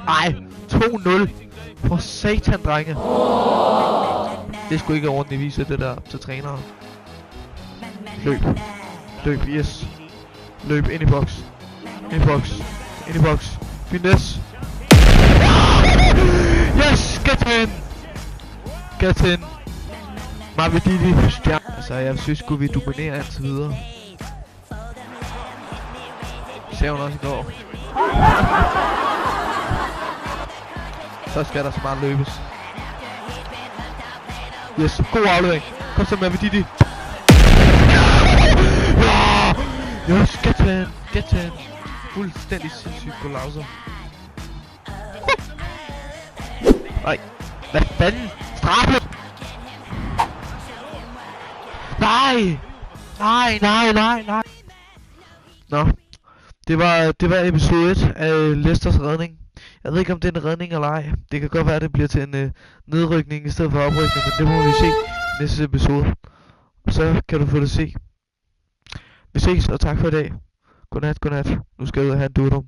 Ej, 2-0. For satan, drenge. Det skulle ikke ordentligt vise det der til træneren. Løb. Løb, yes. Løb ind i boks. Ind i boks. Ind i boks. Finesse. Yes, get in. Get in. Mavididi, stjerne. Altså, jeg synes sgu, vi dominerer indtil videre. Ser hun også i går. Så skal der så meget løbes. Yes, god aflevering. Kom så med Mavididi. Yes, get in. Get in. Fuldstændig sindssygt på lauser. Nej. Hvad fanden? Straffe! Nej! Nej, nej, nej, nej. Nå. Det var episode 1 af Leicesters redning. Jeg ved ikke om det er en redning eller ej. Det kan godt være at det bliver til en nedrykning i stedet for oprykning. Men det må vi se i næste episode. Så kan du få det se. Vi ses og tak for i dag. Godnat, godnat. Nu skal jeg ud og have en dudum.